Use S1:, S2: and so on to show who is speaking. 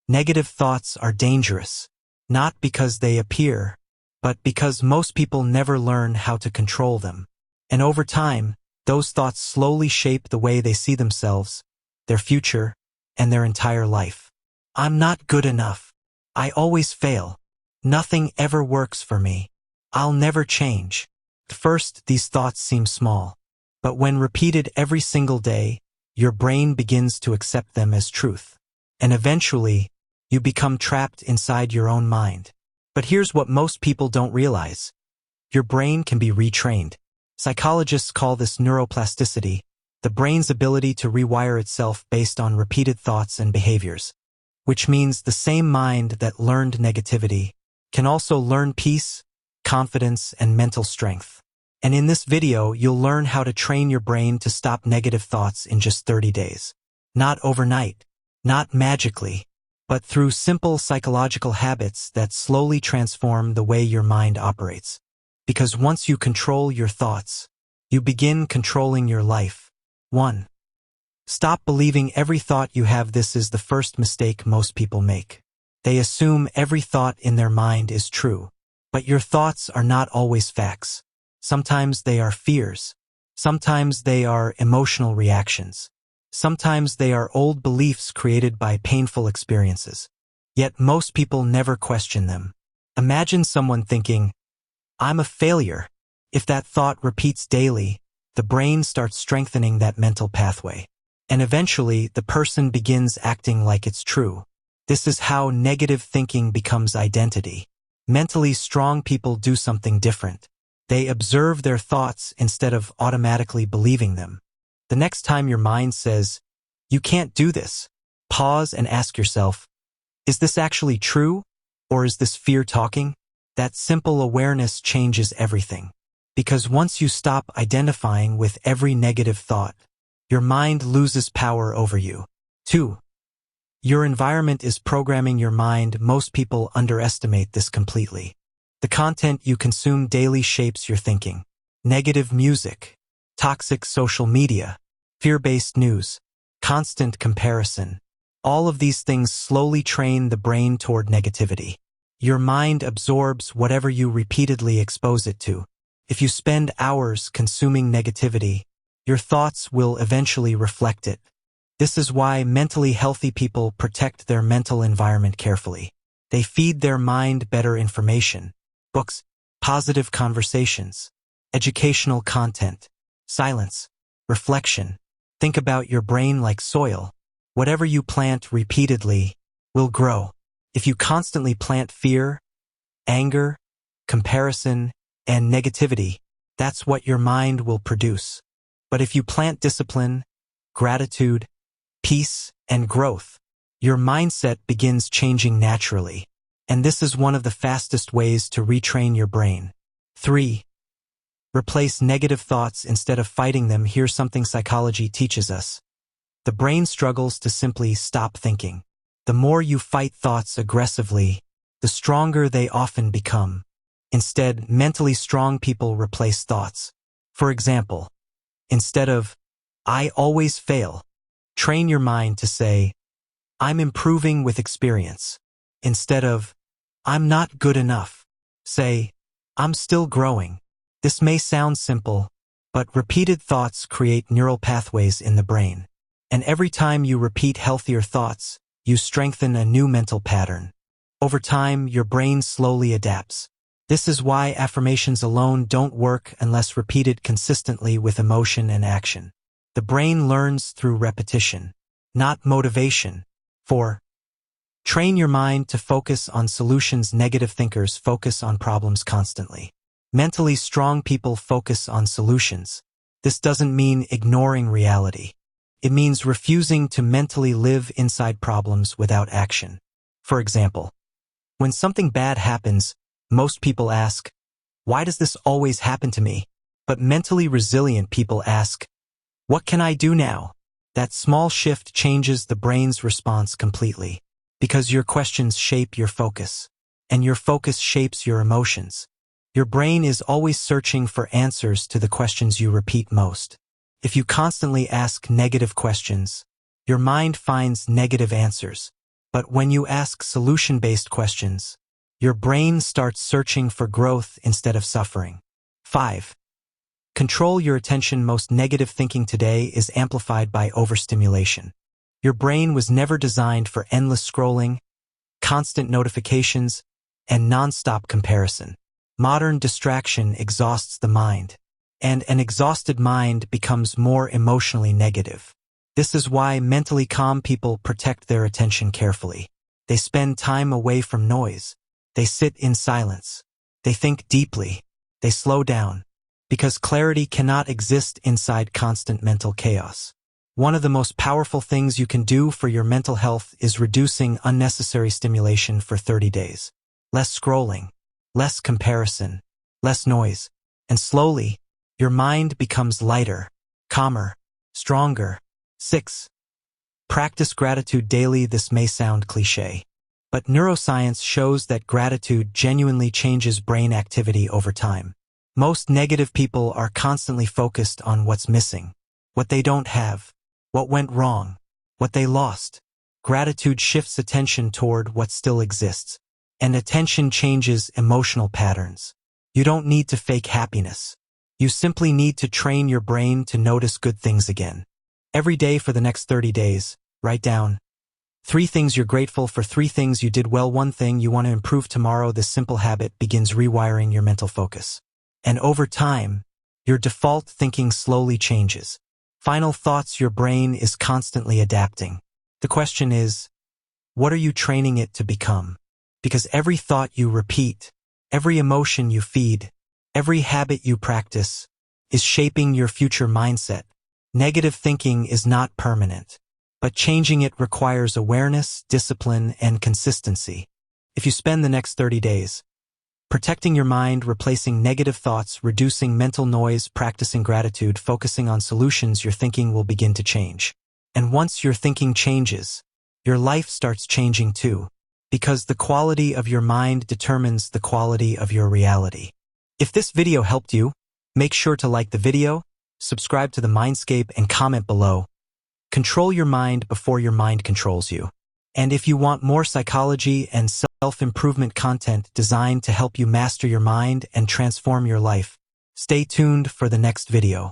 S1: Negative thoughts are dangerous, not because they appear, but because most people never learn how to control them. And over time, those thoughts slowly shape the way they see themselves, their future, and their entire life. I'm not good enough. I always fail. Nothing ever works for me. I'll never change. At first, these thoughts seem small, but when repeated every single day, your brain begins to accept them as truth. And eventually, you become trapped inside your own mind. But here's what most people don't realize. Your brain can be retrained. Psychologists call this neuroplasticity, the brain's ability to rewire itself based on repeated thoughts and behaviors, which means the same mind that learned negativity can also learn peace, confidence, and mental strength. And in this video, you'll learn how to train your brain to stop negative thoughts in just 30 days. Not overnight, not magically, but through simple psychological habits that slowly transform the way your mind operates. Because once you control your thoughts, you begin controlling your life. 1. Stop believing every thought you have. This is the first mistake most people make. They assume every thought in their mind is true. But your thoughts are not always facts. Sometimes they are fears. Sometimes they are emotional reactions. Sometimes they are old beliefs created by painful experiences. Yet most people never question them. Imagine someone thinking, "I'm a failure." If that thought repeats daily, the brain starts strengthening that mental pathway. And eventually, the person begins acting like it's true. This is how negative thinking becomes identity. Mentally strong people do something different. They observe their thoughts instead of automatically believing them. The next time your mind says, "You can't do this," pause and ask yourself, "Is this actually true? Or is this fear talking?" That simple awareness changes everything. Because once you stop identifying with every negative thought, your mind loses power over you. 2. Your environment is programming your mind. Most people underestimate this completely. The content you consume daily shapes your thinking. Negative music, toxic social media, fear-based news, constant comparison. All of these things slowly train the brain toward negativity. Your mind absorbs whatever you repeatedly expose it to. If you spend hours consuming negativity, your thoughts will eventually reflect it. This is why mentally healthy people protect their mental environment carefully. They feed their mind better information, books, positive conversations, educational content, silence, reflection. Think about your brain like soil. Whatever you plant repeatedly will grow. If you constantly plant fear, anger, comparison, and negativity, that's what your mind will produce. But if you plant discipline, gratitude, peace, and growth, your mindset begins changing naturally. And this is one of the fastest ways to retrain your brain. 3. Replace negative thoughts instead of fighting them. Here's something psychology teaches us. The brain struggles to simply stop thinking. The more you fight thoughts aggressively, the stronger they often become. Instead, mentally strong people replace thoughts. For example, instead of, "I always fail," train your mind to say, "I'm improving with experience." Instead of, "I'm not good enough," say, "I'm still growing." This may sound simple, but repeated thoughts create neural pathways in the brain. And every time you repeat healthier thoughts, you strengthen a new mental pattern. Over time, your brain slowly adapts. This is why affirmations alone don't work unless repeated consistently with emotion and action. The brain learns through repetition, not motivation. 4. Train your mind to focus on solutions. Negative thinkers focus on problems constantly. Mentally strong people focus on solutions. This doesn't mean ignoring reality. It means refusing to mentally live inside problems without action. For example, when something bad happens, most people ask, "Why does this always happen to me?" But mentally resilient people ask, "What can I do now?" That small shift changes the brain's response completely. Because your questions shape your focus, and your focus shapes your emotions. Your brain is always searching for answers to the questions you repeat most. If you constantly ask negative questions, your mind finds negative answers. But when you ask solution-based questions, your brain starts searching for growth instead of suffering. 5. Control your attention. Most negative thinking today is amplified by overstimulation. Your brain was never designed for endless scrolling, constant notifications, and non-stop comparison. Modern distraction exhausts the mind, and an exhausted mind becomes more emotionally negative. This is why mentally calm people protect their attention carefully. They spend time away from noise. They sit in silence. They think deeply. They slow down, because clarity cannot exist inside constant mental chaos. One of the most powerful things you can do for your mental health is reducing unnecessary stimulation for 30 days. Less scrolling, less comparison, less noise, and slowly, your mind becomes lighter, calmer, stronger. 6. Practice gratitude daily. This may sound cliché, but neuroscience shows that gratitude genuinely changes brain activity over time. Most negative people are constantly focused on what's missing, what they don't have, what went wrong, what they lost. Gratitude shifts attention toward what still exists, and attention changes emotional patterns. You don't need to fake happiness. You simply need to train your brain to notice good things again. Every day for the next 30 days, write down 3 things you're grateful for, 3 things you did well, 1 thing you want to improve tomorrow. This simple habit begins rewiring your mental focus. And over time, your default thinking slowly changes. Final thoughts. Your brain is constantly adapting. The question is, what are you training it to become? Because every thought you repeat, every emotion you feed, every habit you practice is shaping your future mindset. Negative thinking is not permanent, but changing it requires awareness, discipline, and consistency. If you spend the next 30 days protecting your mind, replacing negative thoughts, reducing mental noise, practicing gratitude, focusing on solutions, your thinking will begin to change. And once your thinking changes, your life starts changing too, because the quality of your mind determines the quality of your reality. If this video helped you, make sure to like the video, subscribe to the Mindscape, and comment below. Control your mind before your mind controls you. And if you want more psychology and self-improvement content designed to help you master your mind and transform your life, stay tuned for the next video.